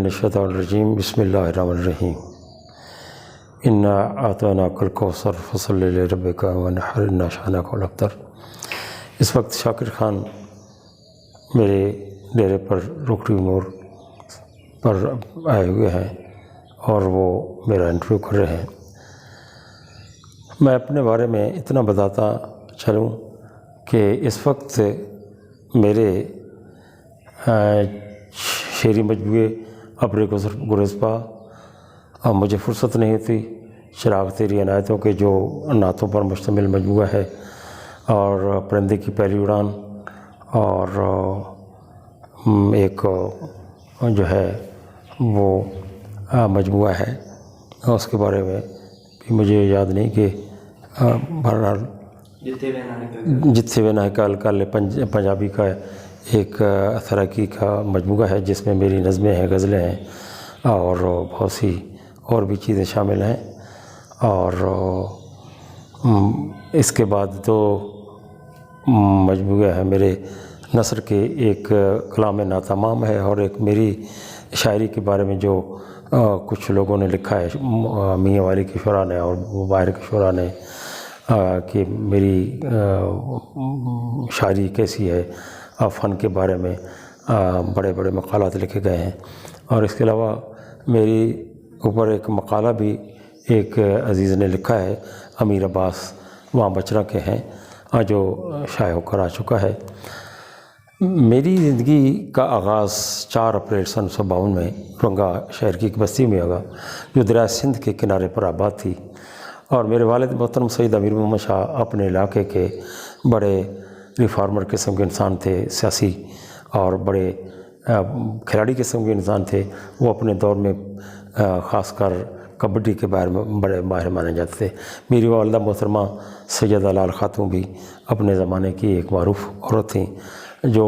من الشیطان الرجیم بسم اللہ الرحمن الرحیم انا اعطیناک الکوثر فصلی لربک وانحر ان شانک الابتر۔ اس وقت شاکر خان میرے ڈیرے پر روکڑی موڑ پر آئے ہوئے ہیں اور وہ میرا انٹرویو کر رہے ہیں۔ میں اپنے بارے میں اتنا بتاتا چلوں کہ اس وقت میرے شعری مجموعے ابر گریزپا مجھے فرصت نہیں ہوتی، چراغ تیری عنایتوں کے جو نعتوں پر مشتمل مجموعہ ہے، اور پرندے کی پہلی اڑان، اور ایک جو ہے وہ مجموعہ ہے، اس کے بارے میں بھی مجھے یاد نہیں کہ بہرحال جتھے وے نہ کل پنجابی کا ایک تراکی کا مجموعہ ہے جس میں میری نظمیں ہیں، غزلیں ہیں اور بہت سی اور بھی چیزیں شامل ہیں۔ اور اس کے بعد دو مجموعہ ہے میرے نثر کے، ایک کلام ناتمام ہے اور ایک میری شاعری کے بارے میں جو کچھ لوگوں نے لکھا ہے، میاں والی کے شعراء نے اور باہر کے شعراء نے، کہ میری شاعری کیسی ہے، فن کے بارے میں بڑے بڑے مقالات لکھے گئے ہیں۔ اور اس کے علاوہ میری اوپر ایک مقالہ بھی ایک عزیز نے لکھا ہے، امیر عباس وہاں بچرا کے ہیں، جو شائع ہو کر آ چکا ہے۔ میری زندگی کا آغاز 4 اپریل سن 1952 میں رنگا شہر کی ایک بستی میں ہوگا جو دریائے سندھ کے کنارے پر آباد تھی، اور میرے والد محترم سید امیر محمد شاہ اپنے علاقے کے بڑے ریفارمر قسم کے انسان تھے، سیاسی اور بڑے کھلاڑی قسم کے انسان تھے۔ وہ اپنے دور میں خاص کر کبڈی کے بارے میں بڑے ماہر مانے جاتے تھے۔ میری والدہ محترمہ سیدہ لال خاتون بھی اپنے زمانے کی ایک معروف عورت تھیں جو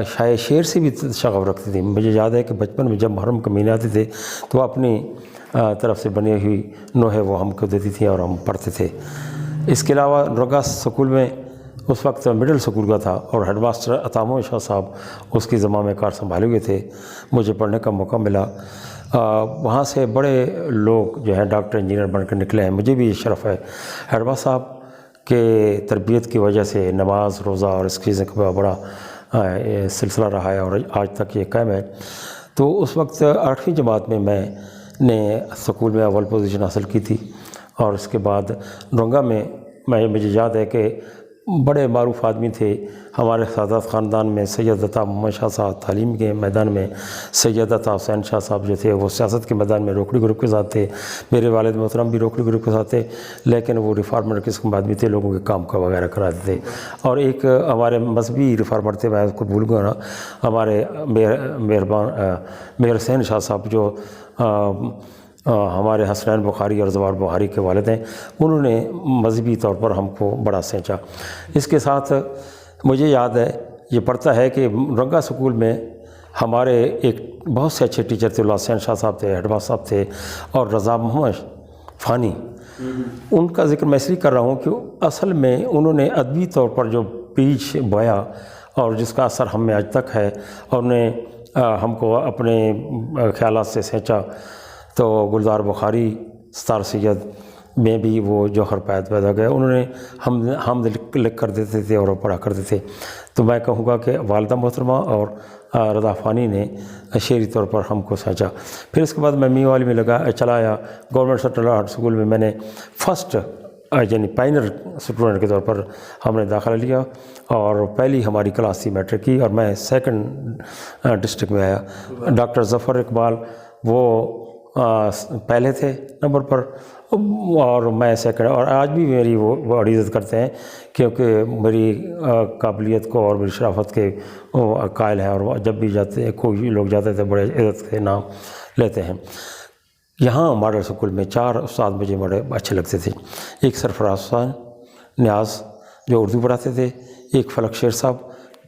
شعر سے بھی شغف رکھتی تھی۔ مجھے یاد ہے کہ بچپن میں جب محرم کے مہینے آتے تھے تو وہ اپنی طرف سے بنی ہوئی نوحے وہ ہم کو دیتی تھیں اور ہم پڑھتے تھے۔ اس کے علاوہ رنگا سکول میں اس وقت مڈل سکول کا تھا اور ہیڈ ماسٹر عطا محمد شاہ صاحب اس کی زمام کار سنبھالے ہوئے تھے۔ مجھے پڑھنے کا موقع ملا، وہاں سے بڑے لوگ جو ہیں ڈاکٹر انجینئر بن کر نکلے ہیں، مجھے بھی یہ شرف ہے۔ ہیڈ ماسٹر صاحب کے تربیت کی وجہ سے نماز روزہ اور اس چیزوں کا بڑا سلسلہ رہا ہے اور آج تک یہ قائم ہے۔ تو اس وقت 8ویں جماعت میں میں نے سکول میں اول پوزیشن حاصل کی تھی، اور اس کے بعد رنگا میں مجھے یاد ہے کہ بڑے معروف آدمی تھے ہمارے سادات خاندان میں۔ سید عطا محمد شاہ صاحب تعلیم کے میدان میں، سید عطا حسین شاہ صاحب جو تھے وہ سیاست کے میدان میں روکڑی گروپ کے ساتھ تھے، میرے والد محترم بھی روکڑی گروپ کے ساتھ تھے، لیکن وہ ریفارمر قسم کے آدمی تھے، لوگوں کے کام کا وغیرہ کراتے تھے۔ اور ایک ہمارے مذہبی ریفارمر تھے، میں اس کو بھول گیا نا، ہمارے مہر حسین شاہ صاحب جو ہمارے حسنین بخاری اور زوار بخاری کے والد ہیں، انہوں نے مذہبی طور پر ہم کو بڑا سینچا۔ اس کے ساتھ مجھے یاد ہے، یہ پڑھتا ہے کہ رنگا سکول میں ہمارے ایک بہت سے اچھے ٹیچر تھے، اللہ حسین شاہ صاحب تھے، ہیڈ ماسٹر صاحب تھے، اور رضا محمد فانی۔ ان کا ذکر میں اس لیے کر رہا ہوں کہ اصل میں انہوں نے ادبی طور پر جو بیج بویا اور جس کا اثر ہم میں آج تک ہے، اور انہیں ہم کو اپنے خیالات سے سینچا۔ تو گلزار بخاری، ستار سید میں بھی وہ جوہر پیدا گئے، انہوں نے ہم لکھ کر دیتے تھے اور پڑھا کرتے تھے۔ تو میں کہوں گا کہ والدہ محترمہ اور رضا فانی نے شعری طور پر ہم کو سینچا۔ پھر اس کے بعد میں میاں والی میں چلا آیا، گورنمنٹ سینٹرل آرٹ سکول میں میں نے فرسٹ یعنی پائنر اسٹوڈنٹ کے طور پر ہم نے داخلہ لیا، اور پہلی ہماری کلاس تھی میٹرک کی، اور میں 2nd ڈسٹرکٹ میں آیا۔ ڈاکٹر ظفر اقبال وہ پہلے تھے نمبر پر اور میں 2nd، اور آج بھی میری وہ بڑی عزت کرتے ہیں کیونکہ میری قابلیت کو اور میری شرافت کے قائل ہیں، اور جب بھی جاتے کوئی لوگ جاتے تھے بڑے عزت کے نام لیتے ہیں۔ یہاں ماڈل سکول میں 4 استاد مجھے بڑے اچھے لگتے تھے، ایک سرفراز حسین نیاز جو اردو پڑھاتے تھے، ایک فلک شیر صاحب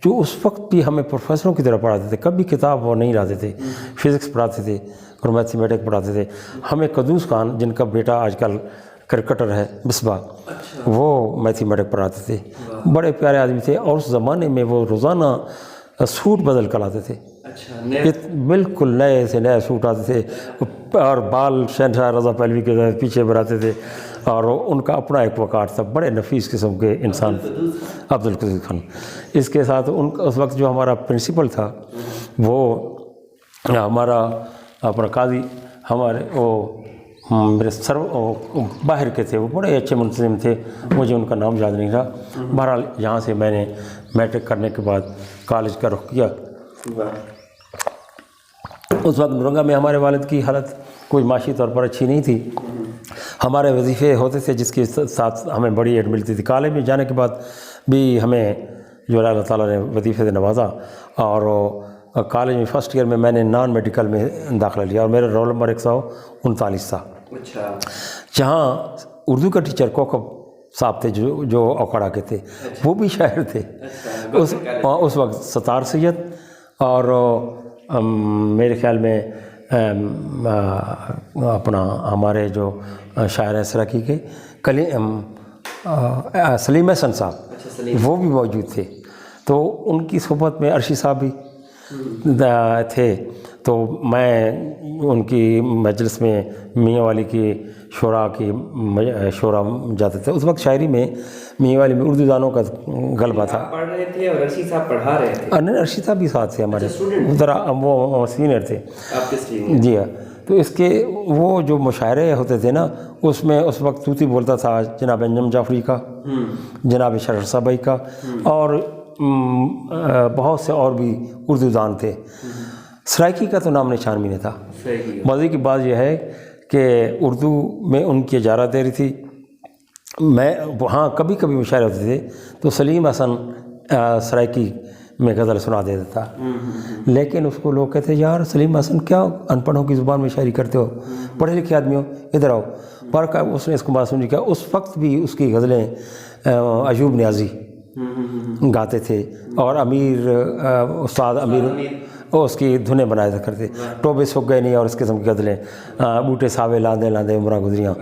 جو اس وقت بھی ہمیں پروفیسروں کی طرح پڑھاتے تھے، کبھی کتاب وہ نہیں لاتے تھے، فزکس پڑھاتے تھے اور میتھمیٹک پڑھاتے تھے۔ ہمیں قدوس خان جن کا بیٹا آج کل کرکٹر ہے مصباح، وہ میتھمیٹک پڑھاتے تھے، بڑے پیارے آدمی تھے، اور اس زمانے میں وہ روزانہ سوٹ بدل کر لاتے تھے۔ بالکل نئے سے نئے سوٹ آتے تھے اور بال شہنشاہ رضا پہلوی کے پیچھے بناتے تھے اور ان کا اپنا ایک وقار تھا، بڑے نفیس قسم کے انسان، عبدالقدوس خان۔ اس کے ساتھ اس وقت جو ہمارا پرنسپل تھا وہ ہمارا اپنا قاضی، ہمارے وہ میرے باہر کے تھے، وہ بڑے اچھے منتظم تھے، مجھے ان کا نام یاد نہیں رہا۔ بہرحال یہاں سے میں نے میٹرک کرنے کے بعد کالج کا رخ کیا۔ اس وقت درنگا میں ہمارے والد کی حالت کوئی معاشی طور پر اچھی نہیں تھی، ہمارے وظیفے ہوتے تھے جس کے ساتھ ہمیں بڑی ایڈ ملتی تھی۔ کالج میں جانے کے بعد بھی ہمیں جو اللہ تعالیٰ نے وظیفے سے نوازا، اور کالج میں فرسٹ ایئر میں نے نان میڈیکل میں داخلہ لیا اور میرا رول نمبر 139 تھا۔ جہاں اردو کا ٹیچر کوکب صاحب تھے جو اوکھاڑا کے تھے، وہ بھی شاعر تھے اس وقت، ستار سید، اور میرے خیال میں اپنا ہمارے جو شاعر ہیں سراکی کے سلیم احسن صاحب، وہ بھی موجود تھے۔ تو ان کی صحبت میں عرشی صاحب بھی تھے، تو میں ان کی مجلس میں میاں والی کی شورا جاتے تھے۔ اس وقت شاعری میں میاں والی میں اردو دانوں کا غلبہ تھا۔ پڑھ رہے تھے اور رشید صاحب پڑھا رہے تھے؟ نہیں، رشید صاحب بھی ساتھ تھے ہمارے، ذرا وہ سینئر تھے۔ آپ کے سینئر؟ جی ہاں۔ تو اس کے وہ جو مشاعرے ہوتے تھے نا، اس میں اس وقت طوطی بولتا تھا جناب انجم جعفری کا، جناب شرف صاحبائی کا، اور بہت سے اور بھی اردو دان تھے۔ سرائکی کا تو نام نشان بھی نہیں تھا۔ مزے کی بات یہ ہے کہ اردو میں ان کی اجارہ دے رہی تھی، میں وہاں کبھی کبھی مشاعرے ہوتے تھے تو سلیم حسن سرائکی میں غزل سنا دیتا تھا، لیکن اس کو لوگ کہتے یار سلیم حسن کیا ان پڑھوں کی زبان میں شاعری کرتے ہو، پڑھے لکھے آدمی ہو، ادھر آؤ۔ پر اس نے اس کو بات سنی کیا، اس وقت بھی اس کی غزلیں ایوب نیازی گاتے تھے، اور امیر استاد امیر اس کی دھنیں بنایا کرتے، ٹوبے سوکھ گئے نہیں، اور اس قسم کی غزلیں، بوٹے ساوے لاندے لاندے عمرہ گزریاں،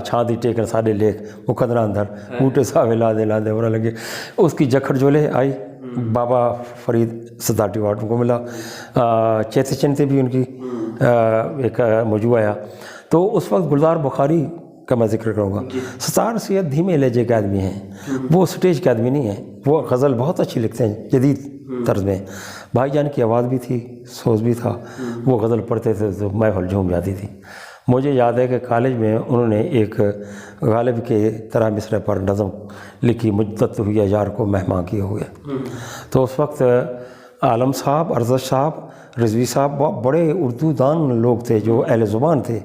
چھاندی ٹیکن ساڑے لیک مقدرہ اندر، بوٹے ساوے لاندے لاندے عمرہ لگے۔ اس کی جکھڑ جولے آئی، بابا فرید صدارتی ایوارڈ کو ملا، چیتے چنتے بھی ان کی ایک موضوع آیا۔ تو اس وقت گلزار بخاری کا میں ذکر کروں گا۔ ستار سید دھیمے لہجے کے آدمی ہیں، وہ سٹیج کے آدمی نہیں ہیں، وہ غزل بہت اچھی لکھتے ہیں جدید طرز میں۔ بھائی جان کی آواز بھی تھی، سوز بھی تھا، وہ غزل پڑھتے تھے تو محفل جھوم جاتی تھی۔ مجھے یاد ہے کہ کالج میں انہوں نے ایک غالب کے طرح مصرع پر نظم لکھی، مجدت ہوئی یار کو مہمان کیے ہوئے۔ تو اس وقت عالم صاحب، ارزش صاحب، رضوی صاحب بڑے اردو دان لوگ تھے جو اہل زبان تھے۔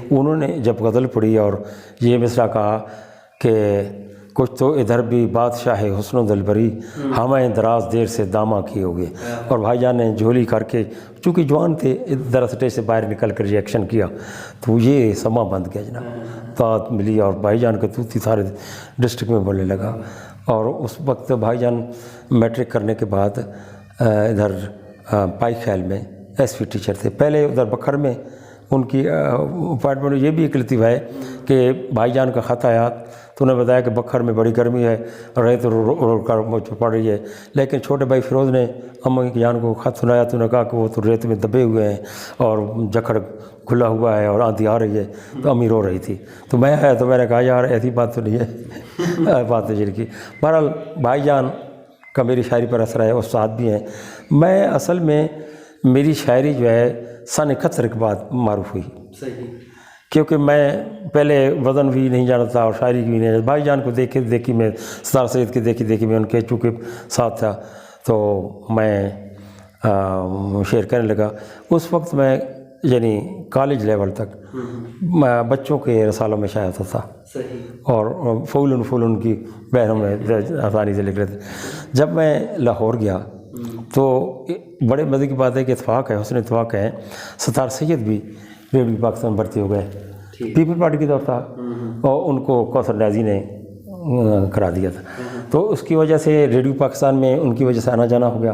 انہوں نے جب غزل پڑھی اور یہ مصرع کہا کہ کچھ تو ادھر بھی بادشاہ حسن و دلبری، ہمیں دراز دیر سے دامہ کیے ہوئے، اور بھائی جان نے جھولی کر کے، چونکہ جوان تھے، درسٹے سے باہر نکل کر ریئیکشن کیا تو یہ سما بند گیا جناب، طاعت ملی، اور بھائی جان کا طوطی سارے ڈسٹرکٹ میں بولنے لگا۔ اور اس وقت بھائی جان میٹرک کرنے کے بعد ادھر پائی خیل میں ایس پی ٹیچر تھے، پہلے ادھر بکھر میں ان کی اپارٹمنٹ۔ یہ بھی ایک لطیفہ ہے کہ بھائی جان کا خط آیا تو انہیں بتایا کہ بکھر میں بڑی گرمی ہے، ریت رو کر مجھ پڑ رہی ہے، لیکن چھوٹے بھائی فیروز نے اماں کی جان کو خط سنایا تو انہوں نے کہا کہ وہ تو ریت میں دبے ہوئے ہیں اور جکڑ کھلا ہوا ہے اور آندھی آ رہی ہے، تو امی رو رہی تھی۔ تو میں آیا تو میں نے کہا یار ایسی بات تو نہیں ہے، بات تو کی۔ بہرحال بھائی جان کا میری شاعری پر اثر ہے، استاد بھی ہیں۔ میں اصل میں میری شاعری جو ہے سن 71 کے بعد معروف ہوئی، کیونکہ میں پہلے وزن بھی نہیں جانتا اور شاعری بھی نہیں جانتا۔ بھائی جان کو دیکھی میں، ستار سید کی دیکھی میں ان کے چونکہ ساتھ تھا تو میں شعر کرنے لگا۔ اس وقت میں یعنی کالج لیول تک بچوں کے رسالوں میں شائع ہوتا تھا، اور فولن کی بہنوں میں آسانی سے لکھ لیتے۔ جب میں لاہور گیا تو بڑے مزے کی بات ہے کہ اتفاق ہے، حسن اتفاق ہے، ستار سید بھی ریڈیو پاکستان بھرتی ہو گئے، پیپل پارٹی کی طرف تھا، اور ان کو کوثر نیازی نے کرا دیا تھا، تو اس کی وجہ سے ریڈیو پاکستان میں ان کی وجہ سے آنا جانا ہو گیا۔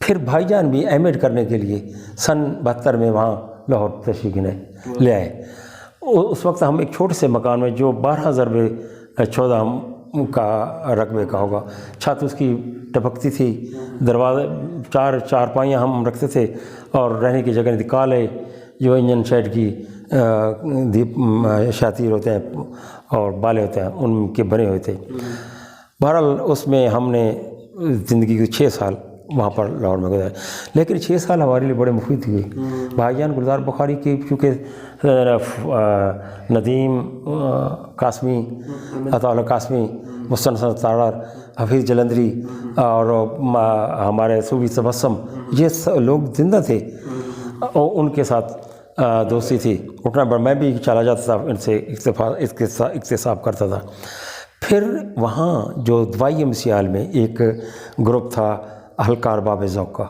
پھر بھائی جان بھی ایم ایڈ کرنے کے لیے سن 72 میں وہاں لاہور تشریف لے آئے۔ اس وقت ہم ایک چھوٹے سے مکان میں جو 12 ضرب 14 کا رقبے کا ہوگا. چھت اس کی ٹپکتی تھی, دروازے چارپائیاں ہم رکھتے تھے اور رہنے کی جگہ نہیں تھی. کالے جو انجن شیڈ کی شاطیر ہوتے ہیں اور بالے ہوتے ہیں ان کے بنے ہوئے تھے. بہرحال اس میں ہم نے زندگی کے 6 سال وہاں پر لاہور میں گزارے. لیکن 6 سال ہمارے لیے بڑے مفید ہوئے. بھائی جان گلزار بخاری کی چونکہ ندیم قاسمی, عطا اللہ قاسمی, مستنصر تارڑ, حفیظ جلندری اور ہمارے صوفی تبسم, یہ لوگ زندہ تھے اور ان کے ساتھ دوستی تھی. اٹھنا بڑا میں بھی چلا جاتا تھا, ان سے اکتساب کرتا تھا. پھر وہاں جو دوائی مسیال میں ایک گروپ تھا حلقہ ارباب ذوق کا,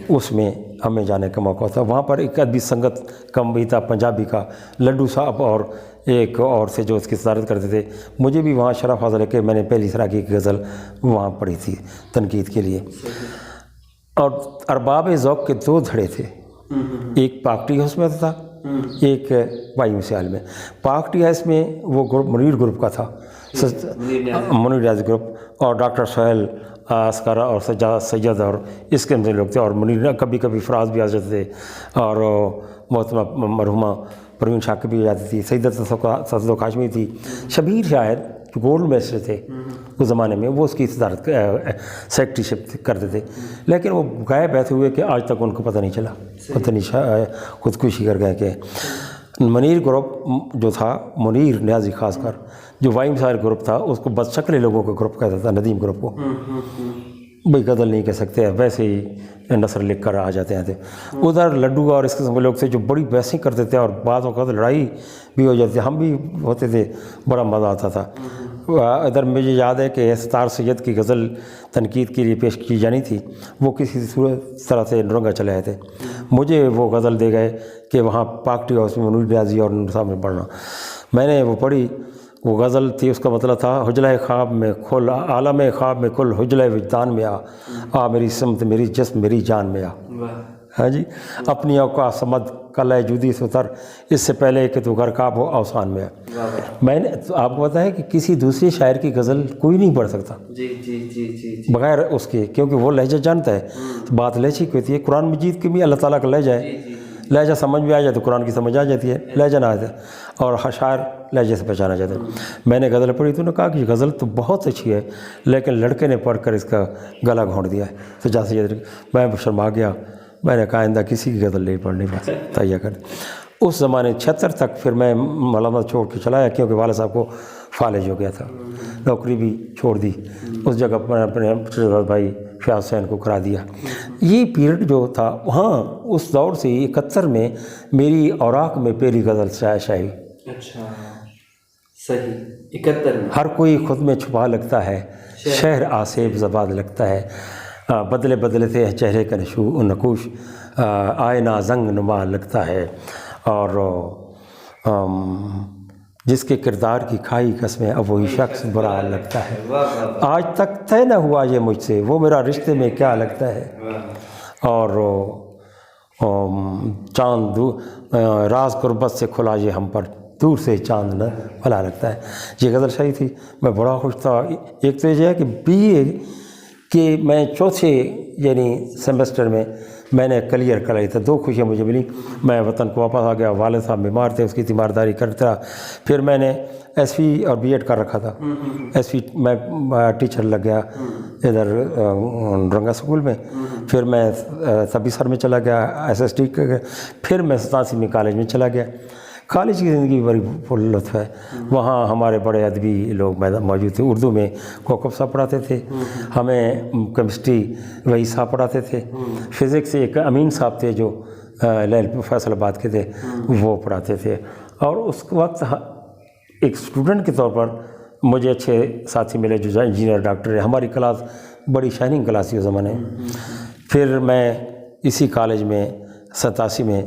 اس میں ہمیں جانے کا موقع تھا. وہاں پر ایک ادبی سنگت کم بھی تھا پنجابی کا, لڈو صاحب اور ایک اور سے جو اس کی صدارت کرتے تھے. مجھے بھی وہاں شرف حاصل ہے کہ میں نے پہلی سراکی کی غزل وہاں پڑھی تھی تنقید کے لیے. اور ارباب ذوق کے 2 دھڑے تھے, ایک پاک ٹی ہاؤس میں تھا, ایک وائی مسیال میں. پاک ٹی ہاؤس میں وہ گروپ منیر گروپ کا تھا, منیر نیازی گروپ, اور ڈاکٹر سہیل اسکارا اور سجاد سید اور اس قسم سے لوگ تھے. اور منیر کبھی کبھی فراز بھی آ جاتے تھے, اور محترمہ مرحومہ پروین شاکر بھی آ جاتی تھی, سیدت صدو کاشمی تھی, شبیر شاعر جو گولڈ میسٹر تھے اس زمانے میں, وہ اس کی صدارت سیکٹری شپ کرتے تھے. لیکن وہ غائب ایسے ہوئے کہ آج تک ان کو پتہ نہیں چلا, پتہ نہیں خودکشی کر گئے. کہ منیر گروپ جو تھا, منیر نیازی خاص کر, جو وائی مسائل گروپ تھا اس کو بد شکل لوگوں کا گروپ کہتا تھا, ندیم گروپ کو. بھئی غزل نہیں کہہ سکتے, ویسے ہی نثر لکھ کر آ جاتے ہیں. ادھر لڈو اور اس قسم کے لوگ تھے جو بڑی بحثیں کرتے تھے, اور بعض اوقات لڑائی بھی ہو جاتی تھی, ہم بھی ہوتے تھے, بڑا مزہ آتا تھا. ادھر مجھے یاد ہے کہ ستار سید کی غزل تنقید کے لیے پیش کی جانی تھی, وہ کسی طرح سے نرنگا چلے آئے تھے. مجھے وہ غزل دے گئے کہ وہاں پاک ٹی ہاؤس میں منیر نیازی اور نور صاحب میں پڑھنا. میں نے وہ پڑھی. وہ غزل تھی, اس کا مطلب تھا حجلہ خواب میں کھل, عالم خواب میں کھل, حجلہ وجدان میں آ میری سمت میری جسم میری جان میں آ. ہاں جی, اپنی اوقات سمد کلہ جودی سے اتر, اس سے پہلے کہ تو غرقاب ہو اوسان میں آ. میں نے آپ کو پتا ہے کہ کسی دوسرے شاعر کی غزل کوئی نہیں پڑھ سکتا بغیر اس کے, کیونکہ وہ لہجہ جانتا ہے. بات لہجے کی ہوتی ہے. قرآن مجید کے بھی اللہ تعالیٰ کا لہجہ ہے, لہجہ سمجھ میں آ جائے تو قرآن کی سمجھ آ جاتی ہے, لہجہ نہ آتا ہے, اور شاعر لہجے سے پہچانا جاتا ہے. میں نے غزل پڑھی تو نے کہا کہ یہ غزل تو بہت اچھی ہے, لیکن لڑکے نے پڑھ کر اس کا گلا گھونٹ دیا ہے. تو جیسے میں شرما گیا, میں نے کہا آئندہ کسی کی غزل نہیں پڑھنی, بس تیار کر. اس زمانے 76 تک پھر میں ملازمت چھوڑ کے چلایا, کیونکہ والد صاحب کو فالج ہو گیا تھا, نوکری بھی چھوڑ دی. اس جگہ پر اپنے بھائی فیاض حسین کو کرا دیا. یہ پیریڈ جو تھا وہاں اس دور سے 71 میں میری اوراق میں پہلی غزل شائع. اچھا صحیح, 71 میں. ہر کوئی خود میں چھپا لگتا ہے, شہر آسیب زباد لگتا ہے, بدلے بدلے تھے چہرے کا نقوش, آئینہ زنگ نما لگتا ہے, اور جس کے کردار کی کھائی قسمیں اب وہی شخص برا لگتا ہے. آج تک طے نہ ہوا یہ مجھ سے, وہ میرا رشتے میں کیا لگتا ہے. اور چاند راز قربت سے کھلا یہ ہم پر, دور سے چاند نہ بھلا لگتا ہے. یہ غزل شاعری تھی, میں بڑا خوش تھا. ایک تو یہ ہے کہ BA کہ میں چوتھے یعنی سیمسٹر میں میں نے کلیئر کرائی تھا. 2 خوشیاں مجھے ملی. میں وطن کو واپس آ گیا, والد صاحب بیمار تھے, اس کی تیمارداری کرتا رہا. پھر میں نے SV اور B.Ed کر رکھا تھا. SV میں ٹیچر لگ گیا ادھر رنگا اسکول میں. پھر میں طبی سر میں چلا گیا, SST کر گیا. پھر میں 87 کالج میں چلا گیا. کالج کی زندگی بڑی پر لطف ہے. وہاں ہمارے بڑے ادبی لوگ موجود تھے. اردو میں کوکب صاحب پڑھاتے تھے ہمیں, کیمسٹری وہی صاحب پڑھاتے تھے, فزکس ایک امین صاحب تھے جو فیصل آباد کے تھے, وہ پڑھاتے تھے. اور اس وقت ایک اسٹوڈنٹ کے طور پر مجھے اچھے ساتھی ملے جو انجینئر ڈاکٹر ہے. ہماری کلاس بڑی شائننگ کلاس تھی اس زمانے. پھر میں اسی کالج میں 87 میں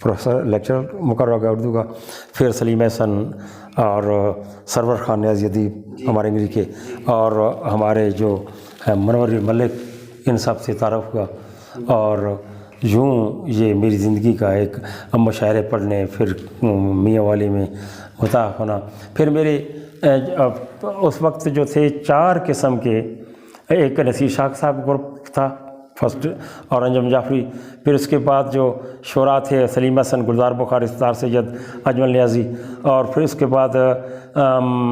پروفیسر لیکچرر مقرر ہو گیا اردو کا. پھر سلیم احسن اور سرور خان نیازی ادیب ہمارے انگریزی کے, اور ہمارے جو منور ملک, ان سب سے تعارف ہوا. اور یوں یہ میری زندگی کا ایک مشاعرے پڑھنے, پھر میاں والی میں ہوتا ہونا. پھر میرے اس وقت جو تھے 4 قسم کے، ایک نصیر شاہ صاحب گروپ تھا فرسٹ، اور انجم جعفری. پھر اس کے بعد جو شعراء تھے سلیم حسن، گلزار بخاری، ستار سید، اجمل نیازی. اور پھر اس کے بعد